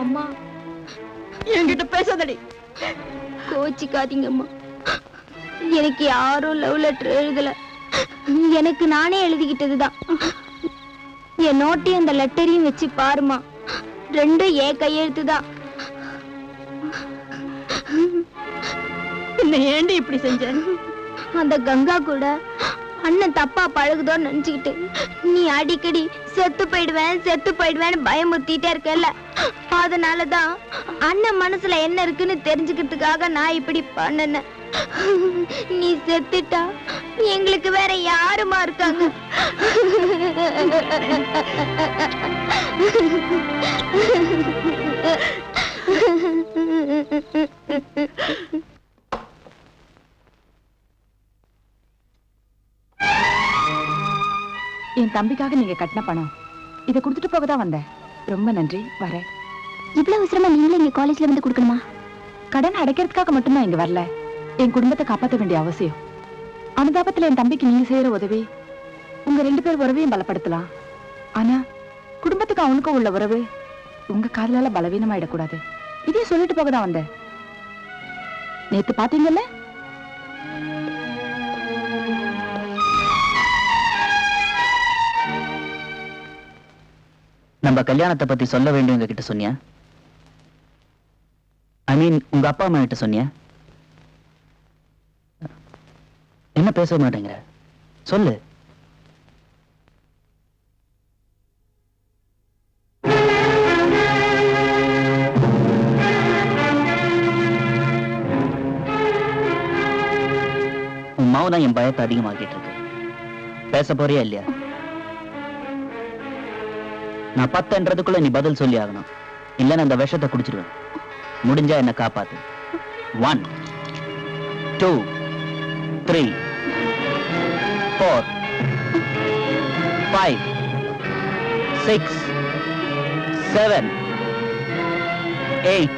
அம்மா என்கிட்ட பேசாதடி. கோச்சிக்காதீங்கம்மா. எனக்கு யாரும் லவ் லெட்டர் எழுதல, எனக்கு நானே எழுதிக்கிட்டதுதான். என் நோட்டையும் அந்த லெட்டரையும் வச்சு பாருமா, ரெண்டும் ஏன் கையெழுத்துதான். என்ன ஏண்டி இப்படி செஞ்ச? அந்த கங்கா கூட அண்ணன் தப்பா பழகுதோன்னு நினைச்சுக்கிட்டு நீ அடிக்கடி செத்து போயிடுவேன்னு பயமுறுத்திட்டே இருக்கல. அதனாலதான் அண்ணன் மனசுல என்ன இருக்குன்னு தெரிஞ்சுக்கிறதுக்காக நான் இப்படி பண்ணேன். நீ செத்துட்டா எங்களுக்கு வேற யாருமா இருக்காங்க? என் தம்பிக்காக நீங்க கட்டின பணம் இதை கொடுத்துட்டு போக தான் வந்தேன். ரொம்ப நன்றி, வரேன். இவ்வளவு அவசரமா நீங்களே இங்க காலேஜ்ல வந்து கொடுக்கணுமா? கடன் அடைக்கிறதுக்காக மட்டும்தான் இங்க வரல, என் குடும்பத்தை காப்பாற்ற வேண்டிய அவசியம். அனுதாபத்துல என் தம்பிக்கு நீங்க செய்யற உதவி உங்க 2 பேர் உறவையும் பலப்படுத்தலாம். ஆனா குடும்பத்துக்கு அவனுக்கும் உள்ள உறவு உங்க காதலால பலவீனமாயிடக்கூடாது. இதையும் சொல்லிட்டு போக தான் வந்தேன். நேத்து பாத்தீங்கல்ல, நம்ம கல்யாணத்தை பத்தி சொல்ல வேண்டியவங்க கிட்ட சொன்னியா? ஐ மீன் உங்க அப்பா அம்மா கிட்ட சொன்னியா? என்ன பேச மாட்டேங்கிற? சொல்லு. உன் மாவுதான் என் பயத்தை அதிகமாக்கிட்டு இருக்கு. பேச போறியா இல்லையா? நான் 10ன்றதுக்குள்ள நீ பதில் சொல்லி ஆகணும், இல்லன்னு அந்த விஷத்தை குடிச்சிருவேன். முடிஞ்சா என்ன காப்பாத்து. 1 2 3 4 5 6 7 8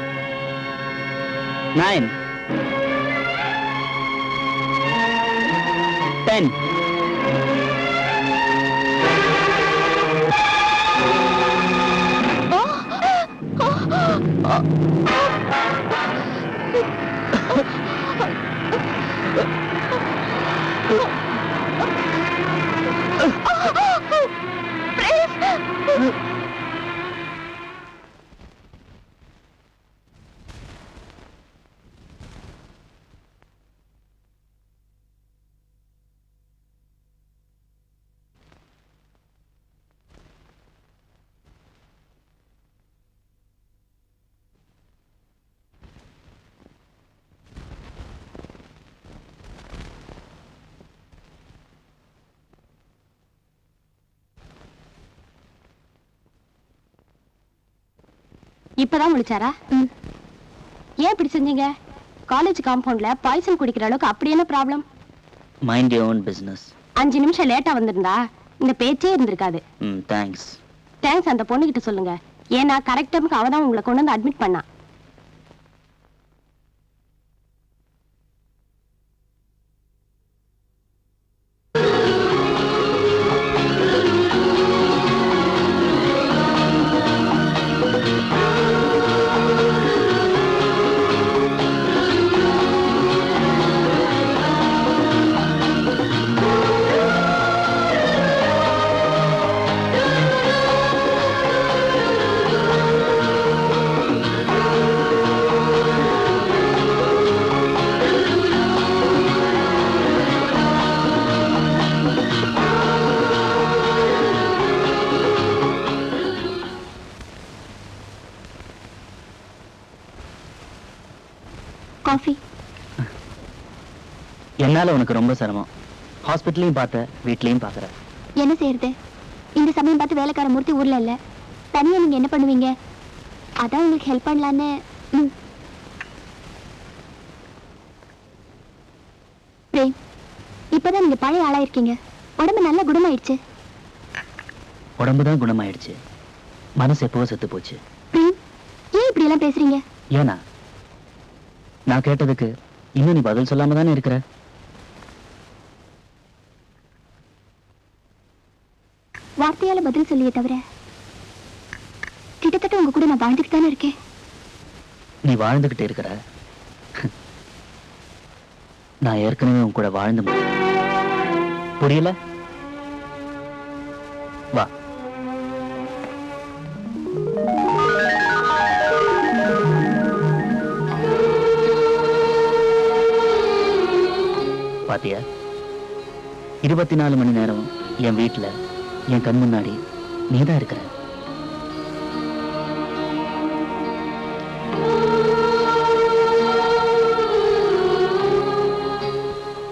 9 10. இப்பதான் முடிச்சாரா? ஏன் இப்படி செஞ்சீங்க? காலேஜ் காம்பவுண்ட்ல பாய்சன் குடிக்கிற அளவுக்கு அப்படி என்ன problem? Mind your own business. 5 நிமிஷம் லேட்டா வந்திருந்தா இந்த பேச்சே இருந்திருக்காது. தேங்க்ஸ். தேங்க்ஸ் அந்த பொண்ணு கிட்ட சொல்லுங்க. ஏன்னா கரெக்ட் டைமுக்கு அவ தான் உங்களை கொண்டு வந்து அட்மிட் பண்ணா. காஃபி. என்னால உனக்கு ரொம்ப சிரமம். ஹாஸ்பிட்டலையும் பார்த்த, வீட்லயும் பார்க்கற. என்ன செய்யறது? இந்த சமயம் பார்த்து வேலைக்கார மூர்த்தி ஊர்ல இல்ல. தனியா நீங்க என்ன பண்ணுவீங்க? அதான் உங்களுக்கு ஹெல்ப் பண்ணலான்னு. பிரேம், இப்பதான் நீங்க பழைய ஆளா இருக்கீங்க. உடம்பு நல்லா குணமாயிடுச்சு. உடம்புதான் குணமாயிடுச்சு, மனசு எப்பவோ செத்து போச்சு. பிரேம், ஏன் இப்படி எல்லாம் பேசுறீங்க? ஏனா நான் கேட்டதுக்கு இன்னும் நீ பதில் சொல்லாம தானே இருக்கிற. வார்த்தையால பதில் சொல்லியே தவிர கிட்டத்தட்ட உங்க கூட நான் வாழ்ந்துட்டு தானே இருக்கேன். நீ வாழ்ந்துகிட்டு இருக்கிற, நான் ஏற்கனவே உன் கூட வாழ்ந்து புரியல. வா. பாத்தியா, 24 மணி நேரம் என் வீட்டுல என் கண் முன்னாடி நீதான் இருக்கிற.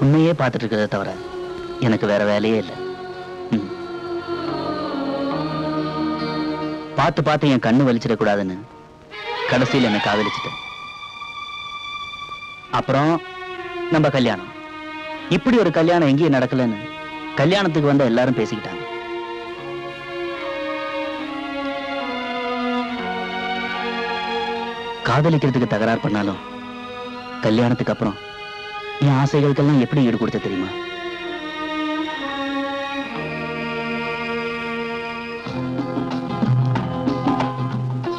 உன்னையே பார்த்துட்டு இருக்கிறத தவிர எனக்கு வேற வேலையே இல்லை. பார்த்து பார்த்து என் கண்ணு வலிச்சிடக்கூடாதுன்னு கடைசியில் என்னை காதலிச்சிட்டேன். அப்புறம் நம்ம கல்யாணம். இப்படி ஒரு கல்யாணம் எங்கேயும் நடக்கலன்னு கல்யாணத்துக்கு வந்த எல்லாரும் பேசிக்கிட்டாங்க. காதலிக்கிறதுக்கு தகராறு பண்ணாலும் கல்யாணத்துக்கு அப்புறம் என் ஆசைகளுக்கெல்லாம் எப்படி ஈடு கொடுத்த தெரியுமா?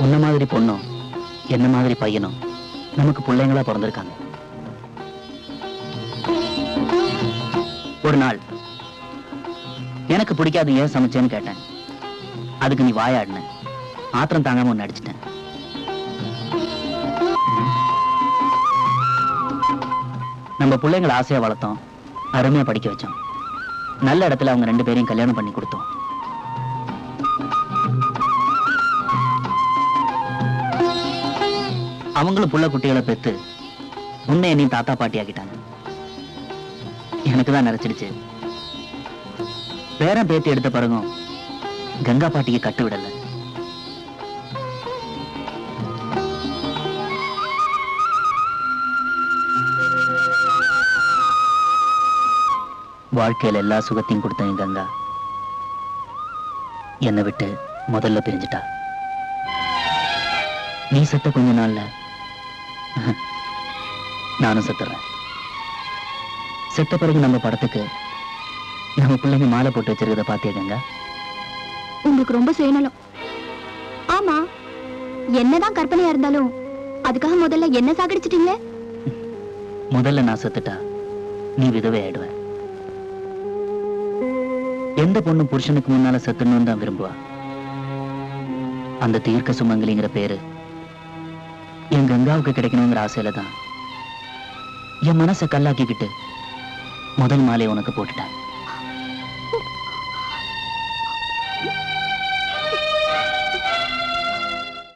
உன்ன மாதிரி பொண்ணும் என்ன மாதிரி பையனும் நமக்கு பிள்ளைங்களா பிறந்திருக்காங்க. ஒரு நாள் எனக்கு பிடிக்காது ஏன் சமைச்சேன்னு கேட்டேன். அதுக்கு நீ வாயாடின. ஆத்திரம் தாங்காம ஒன்னு அடிச்சிட்டேன். நம்ம பிள்ளைங்களை ஆசையா வளர்த்தோம், அருமையா படிக்க வச்சோம். நல்ல இடத்துல அவங்க 2 பேரையும் கல்யாணம் பண்ணி கொடுத்தோம். அவங்களும் புள்ள குட்டிகளை பெத்து உன்னை என்னையும் தாத்தா பாட்டி ஆக்கிட்டாங்க. எனக்கு தான் நிறைச்சிடுச்சு. பேரன் பேத்தி எடுத்த பிறகும் கங்கா பாட்டிக்கு கட்டு விடல. வாழ்க்கையில எல்லா சுகத்தையும் கொடுத்த என் கங்கா என்னை விட்டு முதல்ல பிரிஞ்சிட்டா. நீ செத்த கொஞ்ச நாள்ல நானும் செத்துறேன். செத்த பிறகு நம்ம படத்துக்கு நம்ம பிள்ளைங்க மாலை போட்டு வச்சிருக்கத பாத்தியா கங்கா? உங்களுக்கு ரொம்ப சுயநலம். ஆமா, என்னதான் கற்பனையா இருந்தாலும் அதுக்காக முதல்ல என்ன சாகடிச்சிட்டீங்க? முதல்ல நான் செத்துட்டா நீ விதவை ஆயிடுவ. எந்த பொண்ணு புருஷனுக்கு முன்னால செத்துணும்னு தான் விரும்புவா. அந்த தீர்க்க சுமங்கலிங்கிற பேரு என் கங்காவுக்கு கிடைக்கணுங்கிற ஆசையில தான் என் மனசை கல்லாக்கிக்கிட்டு முதல் மாலையை உனக்கு போட்டுட்டேன்.